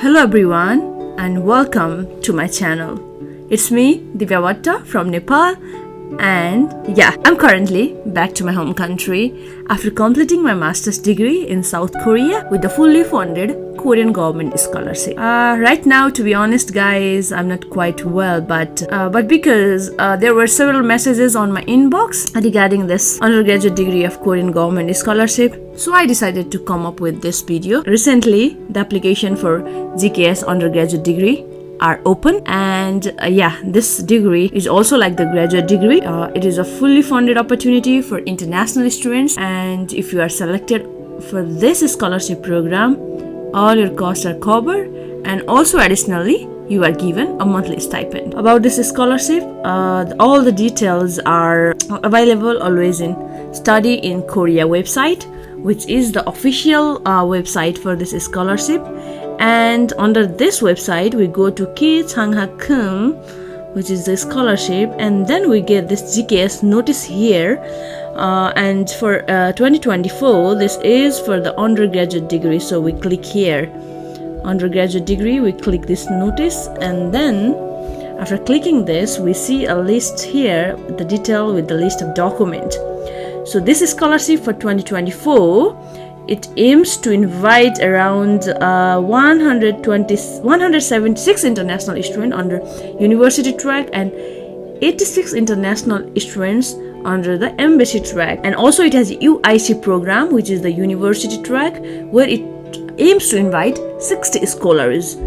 Hello everyone and welcome to my channel. It's me Divya Vatta from Nepal, and I'm currently back to my home country after completing my master's degree in South Korea with the fully funded Korean government scholarship. Right now, to be honest guys, I'm not quite well, but because there were several messages on my inbox regarding this undergraduate degree of Korean government scholarship, so I decided to come up with this video. Recently, the application for GKS undergraduate degree are open, and this degree is also like the graduate degree. It is a fully funded opportunity for international students, and if you are selected for this scholarship program, all your costs are covered, and also additionally you are given a monthly stipend. About this scholarship, all the details are available always in Study in Korea website, which is the official website for this scholarship. And under this website we go to Ki Chang-ha-keum, which is the scholarship, and then we get this GKS notice here, and for 2024 this is for the undergraduate degree. So we click here, undergraduate degree, we click this notice, and then after clicking this we see a list here, the detail with the list of documents. So this scholarship for 2024, it aims to invite around 176 international students under university track and 86 international students under the embassy track. And also it has a UIC program, which is the university track, where it aims to invite 60 scholars.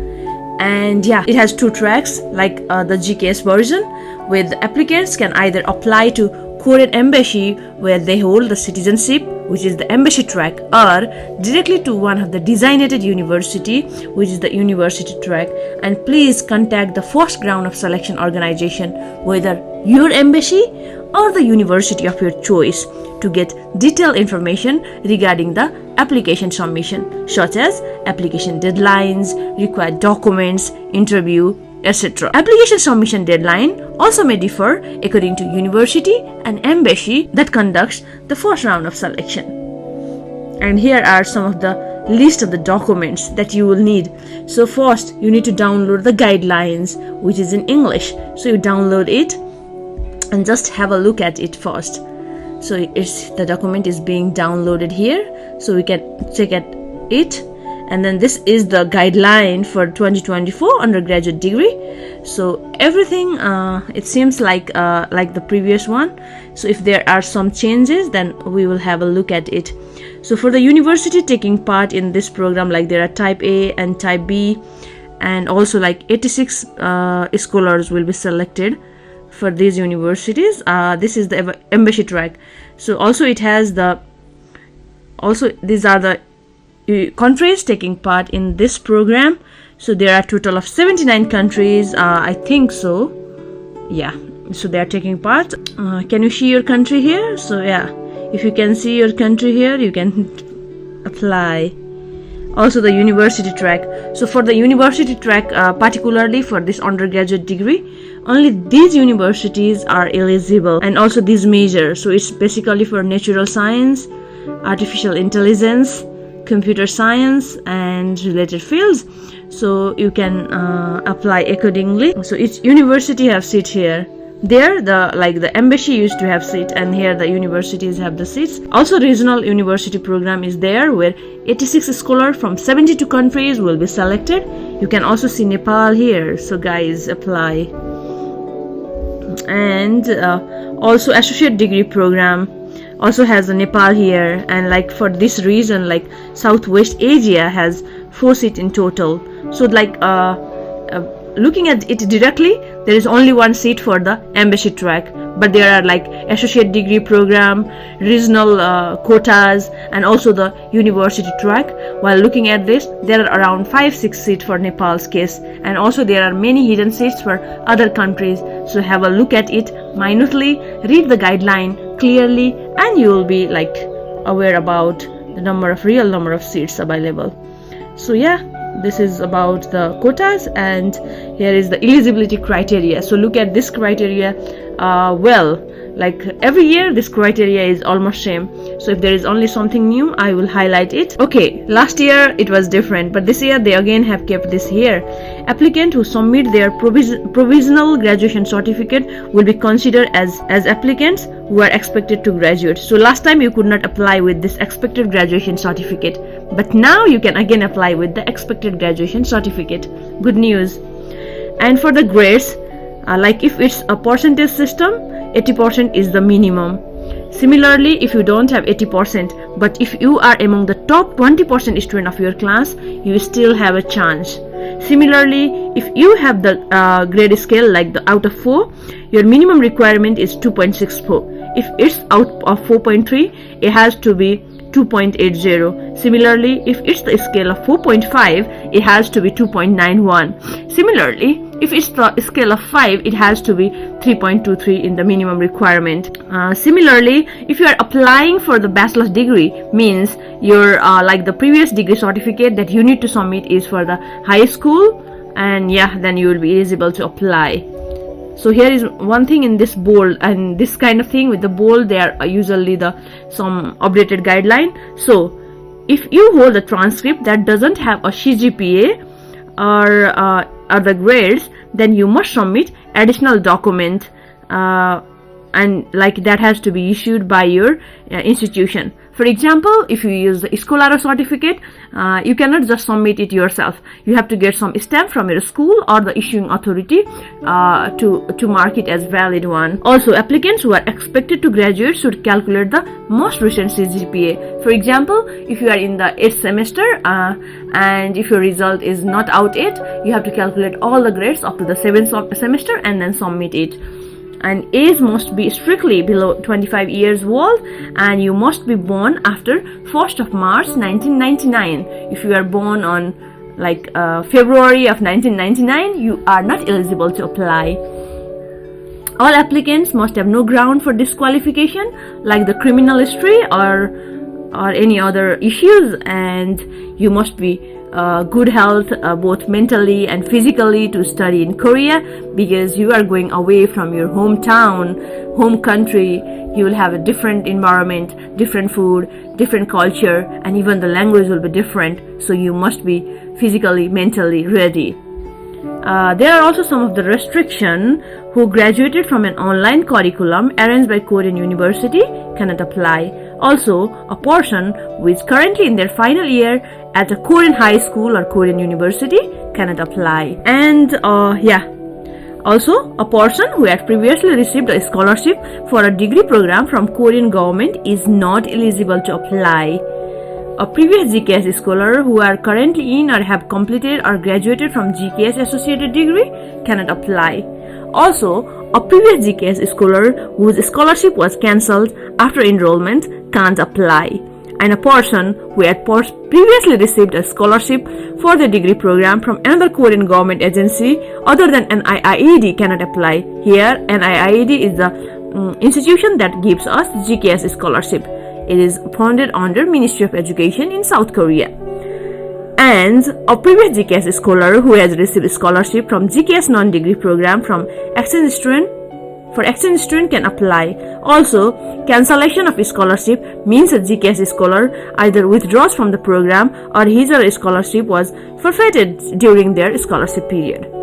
And it has two tracks, like the GKS version, where the applicants can either apply to Korean embassy where they hold the citizenship, which is the embassy track, or directly to one of the designated university, which is the university track. And please contact the first round of selection organization, whether your embassy or the university of your choice, to get detailed information regarding the application submission, such as application deadlines, required documents, interview, etc. Application submission deadline also may differ according to university and embassy that conducts the first round of selection. And here are some of the list of the documents that you will need. So first, you need to download the guidelines, which is in English. So you download it and just have a look at it first. So the document is being downloaded here, so we can check at it. And then this is the guideline for 2024 undergraduate degree. So everything it seems like the previous one. So if there are some changes, then we will have a look at it. So for the university taking part in this program, like there are type A and type B, and also like 86 scholars will be selected for these universities. This is the embassy track. So also it has these are the countries taking part in this program. So there are a total of 79 countries, I think so. So they are taking part. Can you see your country here? So if you can see your country here, you can apply. Also the university track. So for the university track, particularly for this undergraduate degree, only these universities are eligible, and also these majors. So it's basically for natural science, artificial intelligence, computer science, and related fields. So you can apply accordingly. So each university have seat here. There the embassy used to have seat, and here the universities have the seats. Also regional university program is there, where 86 scholars from 72 countries will be selected. You can also see Nepal here, so guys, apply. And also associate degree program also has the Nepal here, and like for this region, like Southwest Asia has 4 seats in total. So like looking at it directly, there is only 1 seat for the embassy track, but there are like associate degree program, regional quotas, and also the university track. While looking at this, there are around 5-6 seats for Nepal's case, and also there are many hidden seats for other countries. So have a look at it minutely, read the guideline clearly, and you will be like aware about the real number of seats available. So this is about the quotas, and here is the eligibility criteria. So look at this criteria. well, like every year this criteria is almost same, so if there is only something new I will highlight it. Okay, last year it was different, but this year they again have kept this here. Applicant who submit their provisional graduation certificate will be considered as applicants who are expected to graduate. So last time you could not apply with this expected graduation certificate, but now you can again apply with the expected graduation certificate. Good news. And for the grades, like if it's a percentage system, 80% is the minimum. Similarly, if you don't have 80%, but if you are among the top 20% student of your class, you still have a chance. Similarly, if you have the grade scale like the out of 4, your minimum requirement is 2.64. If it's out of 4.3, it has to be 2.80. Similarly, if it's the scale of 4.5, it has to be 2.91. Similarly, if it's the scale of 5, it has to be 3.23 in the minimum requirement. Similarly, if you are applying for the bachelor's degree, means your like the previous degree certificate that you need to submit is for the high school, and yeah, then you will be eligible to apply. So here is one thing in this bold, and this kind of thing with the bold, they are usually some updated guideline. So if you hold a transcript that doesn't have a CGPA or the grades, then you must submit additional document, and like that has to be issued by your institution. For example, if you use the Scholar certificate, you cannot just submit it yourself. You have to get some stamp from your school or the issuing authority to mark it as valid one. Also, applicants who are expected to graduate should calculate the most recent CGPA. For example, if you are in the 8th semester and if your result is not out yet, you have to calculate all the grades up to the 7th semester and then submit it. And age must be strictly below 25 years old, and you must be born after 1st of March 1999. If you are born on like February of 1999, you are not eligible to apply. All applicants must have no ground for disqualification like the criminal history or any other issues, and you must be good health both mentally and physically to study in Korea, because you are going away from your hometown, home country. You will have a different environment, different food, different culture, and even the language will be different, so you must be physically, mentally ready. There are also some of the restrictions. Who graduated from an online curriculum arranged by Korean University cannot apply. Also, a person who is currently in their final year at a Korean high school or Korean university cannot apply. And also a person who had previously received a scholarship for a degree program from Korean government is not eligible to apply. A previous GKS scholar who are currently in or have completed or graduated from GKS associated degree cannot apply. Also, a previous GKS scholar whose scholarship was cancelled after enrollment can't apply. And a person who had previously received a scholarship for the degree program from another Korean government agency other than NIIED cannot apply. Here, NIIED is the institution that gives us GKS scholarship. It is founded under Ministry of Education in South Korea. And a previous GKS scholar who has received scholarship from GKS non-degree program from exchange student can apply. Also, cancellation of scholarship means a GKS scholar either withdraws from the program or his or her scholarship was forfeited during their scholarship period.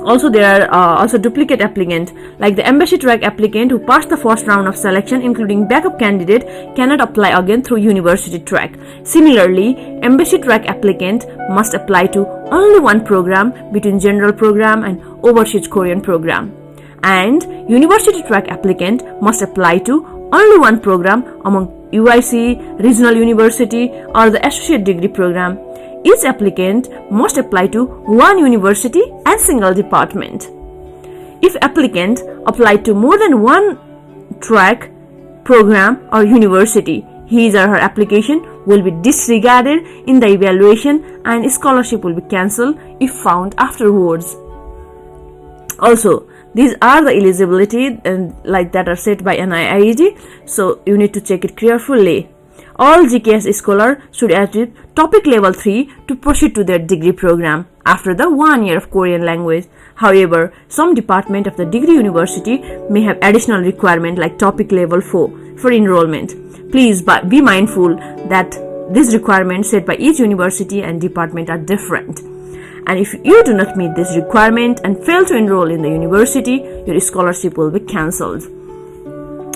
Also, there are also duplicate applicants, like the embassy track applicant who passed the first round of selection, including backup candidate, cannot apply again through university track. Similarly, embassy track applicant must apply to only one program between general program and overseas Korean program. And university track applicant must apply to only one program among UIC, regional university, or the associate degree program. Each applicant must apply to one university and single department. If applicant applied to more than one track, program, or university, his or her application will be disregarded in the evaluation and scholarship will be cancelled if found afterwards. Also, these are the eligibility and like that are set by NIIED, so you need to check it carefully. All GKS scholars should achieve topic level 3 to proceed to their degree program after the 1 year of Korean language. However, some department of the degree university may have additional requirement like topic level 4 for enrollment. Please be mindful that these requirements set by each university and department are different. And if you do not meet this requirement and fail to enroll in the university, your scholarship will be cancelled.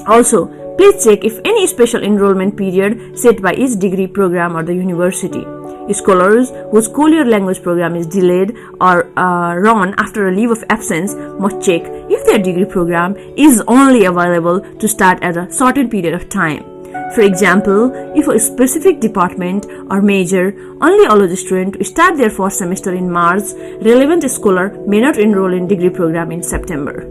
Also, please check if any special enrollment period set by each degree program or the university. Scholars whose Korean language program is delayed or run after a leave of absence must check if their degree program is only available to start at a certain period of time. For example, if a specific department or major only allows the student to start their first semester in March, relevant scholar may not enroll in degree program in September.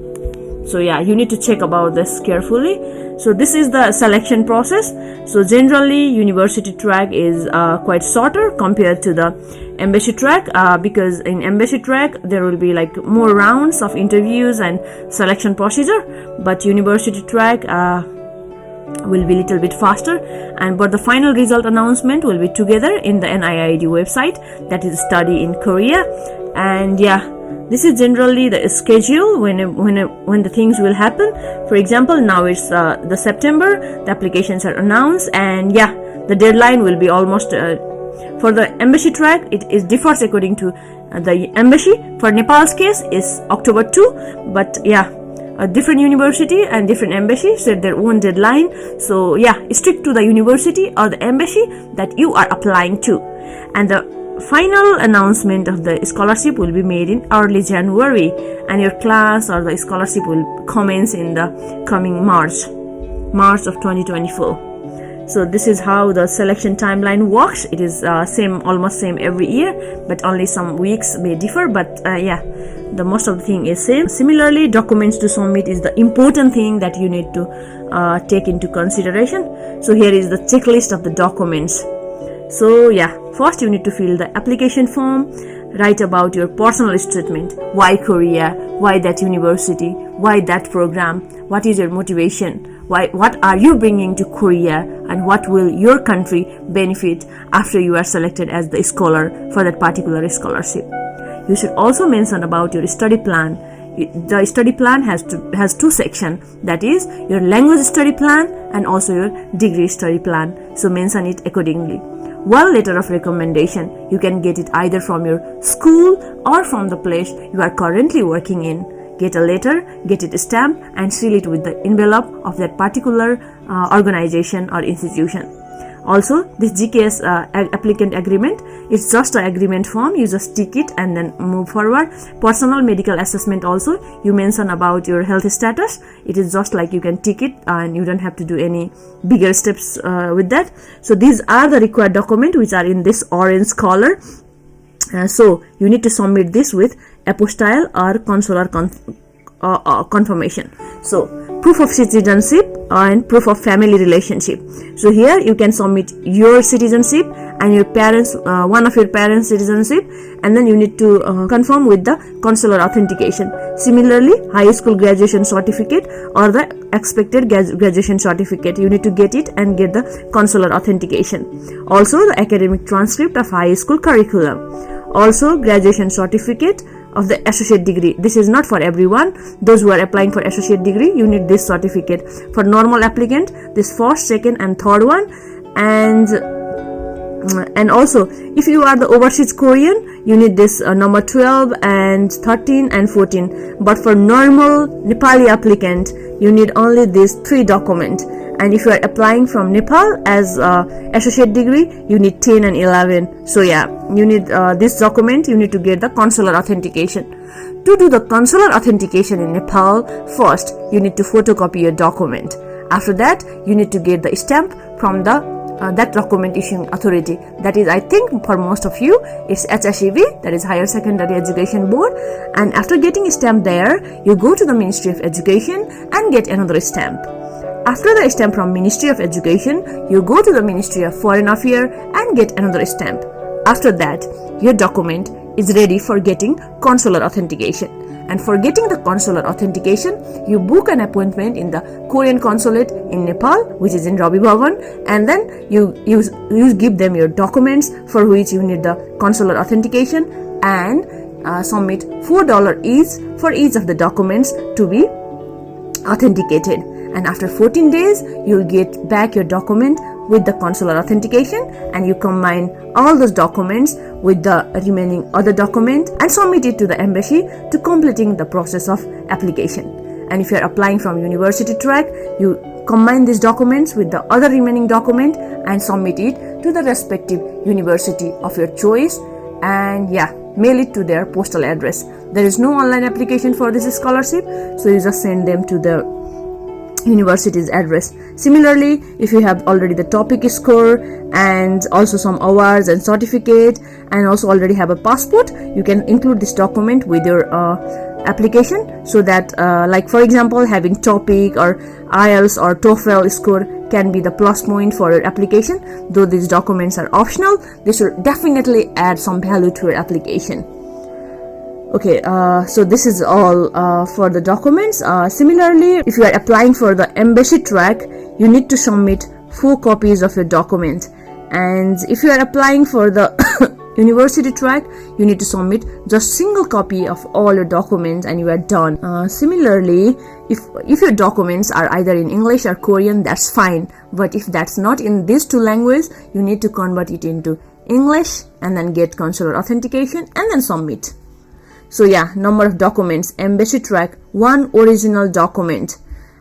So yeah, you need to check about this carefully. So this is the selection process. So generally, university track is quite shorter compared to the embassy track because in embassy track there will be like more rounds of interviews and selection procedure, but university track will be little bit faster, but the final result announcement will be together in the NIID website, that is Study in Korea. And yeah, this is generally the schedule when the things will happen. For example, now it's the September, the applications are announced, and yeah, the deadline will be almost for the embassy track. It differs according to the embassy. For Nepal's case is October 2, but yeah, a different university and different embassy set their own deadline. So yeah, stick to the university or the embassy that you are applying to. And the final announcement of the scholarship will be made in early January, and your class or the scholarship will commence in the coming March of 2024. So this is how the selection timeline works. It is almost same every year, but only some weeks may differ, but yeah, the most of the thing is same. Similarly, documents to submit is the important thing that you need to take into consideration. So here is the checklist of the documents. So yeah, first you need to fill the application form, write about your personal statement, why Korea, why that university, why that program, what is your motivation, what are you bringing to Korea, and what will your country benefit after you are selected as the scholar for that particular scholarship. You should also mention about your study plan. The study plan has two sections, that is your language study plan and also your degree study plan. So mention it accordingly. One letter of recommendation, you can get it either from your school or from the place you are currently working in. Get a letter, get it stamped, and seal it with the envelope of that particular organization or institution. Also, this GKS applicant agreement is just an agreement form. You just tick it and then move forward. Personal medical assessment also, you mention about your health status. It is just like you can tick it and you don't have to do any bigger steps with that. So these are the required documents which are in this orange color. So you need to submit this with apostille or consular confirmation. So proof of citizenship and proof of family relationship. So here you can submit your citizenship and your parents, one of your parents' citizenship, and then you need to confirm with the consular authentication. Similarly, high school graduation certificate or the expected graduation certificate, you need to get it and get the consular authentication. Also, the academic transcript of high school curriculum. Also, graduation certificate of the associate degree. This is not for everyone. Those who are applying for associate degree, you need this certificate. For normal applicant, this first, second and third one. And also, if you are the overseas Korean, you need this number 12 and 13 and 14. But for normal Nepali applicant, you need only these 3 documents. And if you are applying from Nepal as associate degree, you need 10 and 11. So yeah, you need this document. You need to get the consular authentication. To do the consular authentication in Nepal, first you need to photocopy your document. After that, you need to get the stamp from the that document issuing authority. That is, I think for most of you, it's HSEB, that is Higher Secondary Education Board. And after getting a stamp there, you go to the Ministry of Education and get another stamp. After the stamp from Ministry of Education, you go to the Ministry of Foreign Affairs and get another stamp. After that, your document is ready for getting consular authentication. And for getting the consular authentication, you book an appointment in the Korean consulate in Nepal, which is in Rabi Bhavan, and then you give them your documents for which you need the consular authentication, and submit $4 each for each of the documents to be authenticated. And after 14 days, you'll get back your document with the consular authentication, and you combine all those documents with the remaining other document and submit it to the embassy to completing the process of application. And if you are applying from university track, you combine these documents with the other remaining document and submit it to the respective university of your choice, and mail it to their postal address. There is no online application for this scholarship, so you just send them to the university's address. Similarly, if you have already the topic score and also some awards and certificate, and also already have a passport, you can include this document with your application, so that like for example, having topic or IELTS or TOEFL score can be the plus point for your application. Though these documents are optional, they should definitely add some value to your application. Okay, so this is all for the documents. Similarly, if you are applying for the embassy track, you need to submit 4 copies of your document. And if you are applying for the university track, you need to submit just single copy of all your documents and you are done. Similarly, if your documents are either in English or Korean, that's fine. But if that's not in these 2 languages, you need to convert it into English and then get consular authentication and then submit. So number of documents: embassy track, 1 original document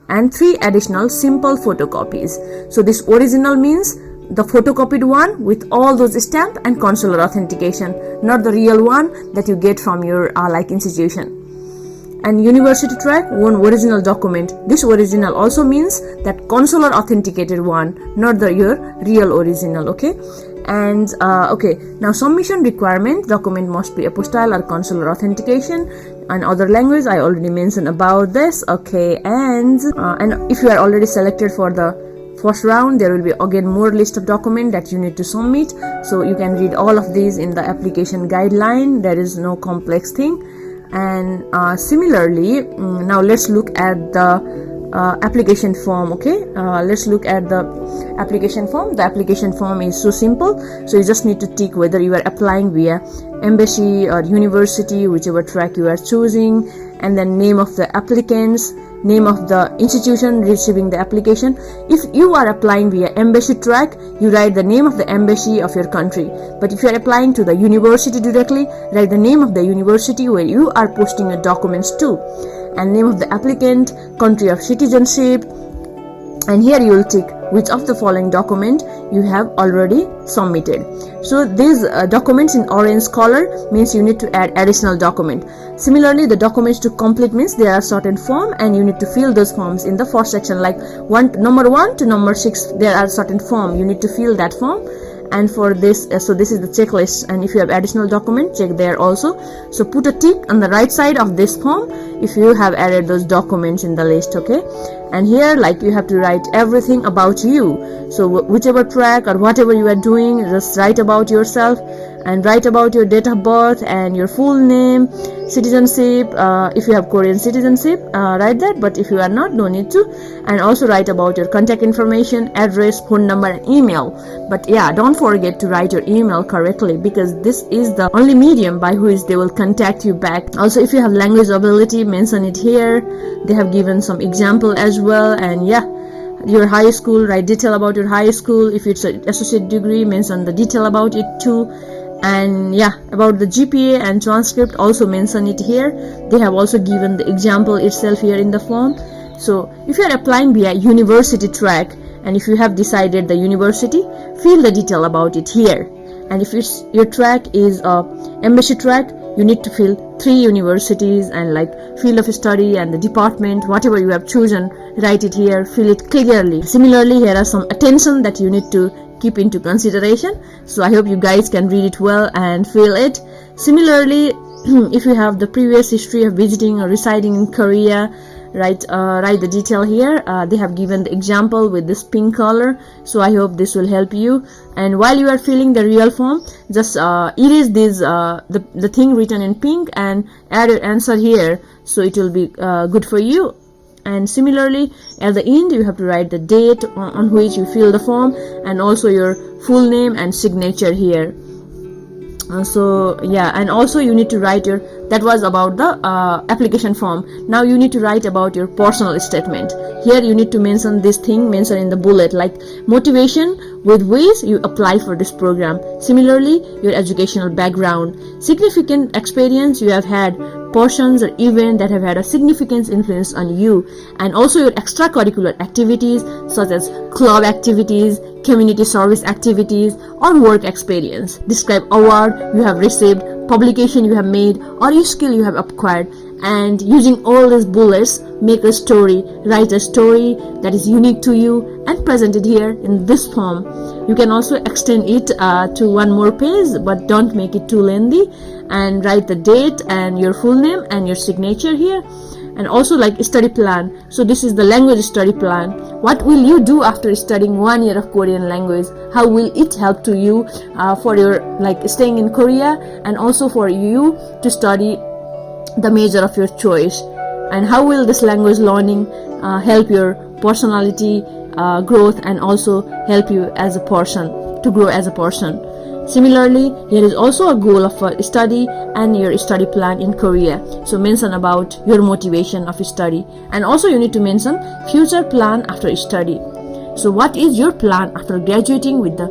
and 3 additional simple photocopies. So this original means the photocopied one with all those stamp and consular authentication, not the real one that you get from your institution. And university track, 1 original document. This original also means that consular authenticated one, not your real original. Okay. And now submission requirement: document must be apostille or consular authentication. And other language, I already mentioned about this. Okay, and if you are already selected for the first round, there will be again more list of documents that you need to submit. So you can read all of these in the application guideline. There is no complex thing. And similarly, now let's look at the application form. Okay, let's look at the application form. The application form is so simple. So you just need to tick whether you are applying via embassy or university, whichever track you are choosing, and then name of the applicants, name of the institution receiving the application. If you are applying via embassy track, you write the name of the embassy of your country. But if you are applying to the university directly, write the name of the university where you are posting your documents to, and name of the applicant, country of citizenship, and here you will tick which of the following document you have already submitted. So these documents in orange color means you need to add additional document. Similarly, the documents to complete means there are certain form and you need to fill those forms in the first section, like number 1 to number 6 there are certain form, you need to fill that form. And for this, so this is the checklist, and if you have additional document, check there also. So put a tick on the right side of this form if you have added those documents in the list. Okay, and here you have to write everything about you. So whichever track or whatever you are doing, just write about yourself and write about your date of birth and your full name, citizenship. If you have Korean citizenship, write that, but if you are not, no need to. And also write about your contact information, address, phone number, and email. But don't forget to write your email correctly, because this is the only medium by which they will contact you back. Also, if you have language ability, mention it here. They have given some example as well. And your high school, write detail about your high school. If it's an associate degree, mention the detail about it too. And about the GPA and transcript, also mention it here. They have also given the example itself here in the form. So if you are applying via university track, and if you have decided the university, fill the detail about it here. And if your track is embassy track, you need to fill 3 universities and field of study and the department, whatever you have chosen, write it here, fill it clearly. Similarly, here are some attention that you need to keep into consideration. So I hope you guys can read it well and fill it. Similarly, if you have the previous history of visiting or residing in Korea, write the detail here. They have given the example with this pink color, so I hope this will help you. And while you are filling the real form, just erase this the thing written in pink and add your answer here, so it will be good for you. And similarly, at the end you have to write the date on which you fill the form, and also your full name and signature here. So yeah, and also you need to write your, that was about the application form. Now you need to write about your personal statement. Here you need to mention this thing mentioned in the bullet, like motivation with which you apply for this program. Similarly, your educational background, significant experience you have had, portions or events that have had a significant influence on you, and also your extracurricular activities such as club activities, community service activities, or work experience. Describe award you have received, publication you have made, or your skill you have acquired. And using all these bullets, make a story. Write a story that is unique to you and present it here in this form. You can also extend it to one more page, but don't make it too lengthy. And write the date and your full name and your signature here. And also like study plan. So this is the language study plan. What will you do after studying 1 year of Korean language? How will it help to you for your like staying in Korea, and also for you to study the major of your choice? And how will this language learning help your personality growth, and also help you as a person to grow as a person? Similarly, here is also a goal of study and your study plan in Korea. So mention about your motivation of study, and also you need to mention future plan after study. So what is your plan after graduating with the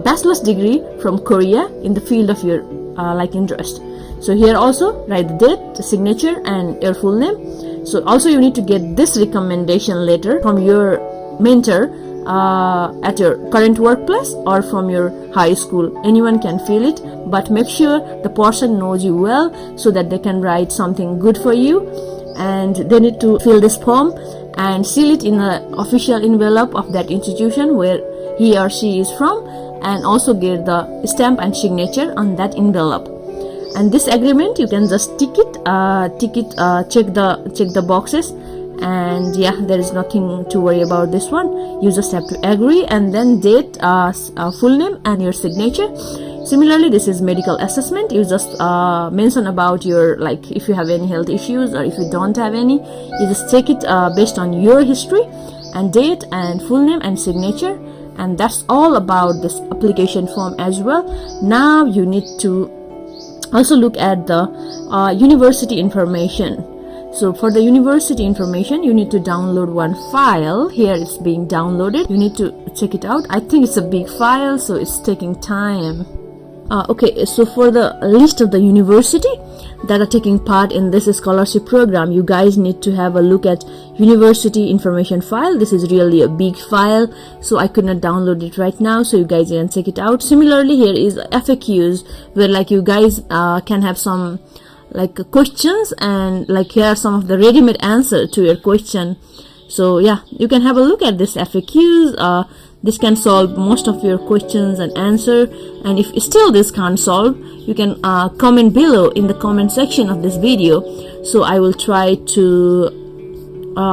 bachelor's degree from Korea in the field of your like interest? So here also write the date, the signature, and your full name. So also you need to get this recommendation letter from your mentor at your current workplace or from your high school. Anyone can fill it, but make sure the person knows you well so that they can write something good for you. And they need to fill this form and seal it in an official envelope of that institution where he or she is from, and also get the stamp and signature on that envelope. And this agreement you can just tick it, check the boxes. And yeah, there is nothing to worry about this one. You just have to agree, and then date, full name, and your signature. Similarly, this is medical assessment. You just mention about your, like, if you have any health issues or if you don't have any, you just take it based on your history, and date and full name and signature. And that's all about this application form as well. Now you need to also look at the university information. So for the university information, you need to download one file. Here it's being downloaded. You need to check it out. I think it's a big file, so it's taking time. Okay, so for the list of the university that are taking part in this scholarship program, you guys need to have a look at university information file. This is really a big file, so I could not download it right now, so you guys can check it out. Similarly, here is FAQs, where like you guys can have some like questions, and like here are some of the ready-made answer to your question. So yeah, you can have a look at this FAQs. This can solve most of your questions and answer. And if still this can't solve, you can comment below in the comment section of this video, so I will try to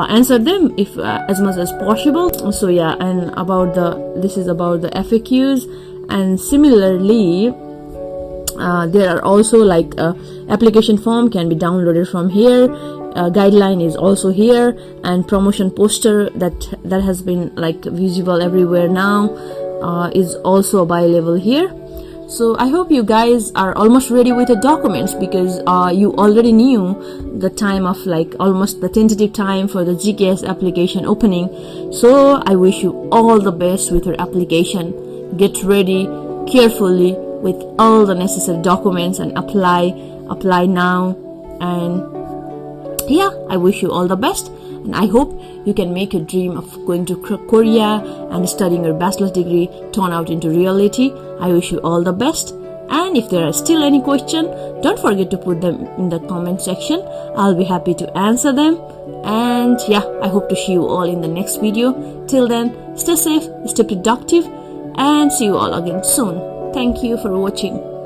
answer them if as much as possible. So yeah, and about this is about the FAQs. And similarly, there are also like application form can be downloaded from here. Guideline is also here, and promotion poster that has been like visible everywhere now is also available here. So I hope you guys are almost ready with the documents, because you already knew the time of like almost the tentative time for the GKS application opening. So I wish you all the best with your application. Get ready carefully with all the necessary documents and apply now. And yeah, I wish you all the best, and I hope you can make your dream of going to Korea and studying your bachelor's degree turn out into reality. I wish you all the best. And if there are still any questions, don't forget to put them in the comment section. I'll be happy to answer them. And yeah, I hope to see you all in the next video. Till then, stay safe, stay productive, and see you all again soon. Thank you for watching.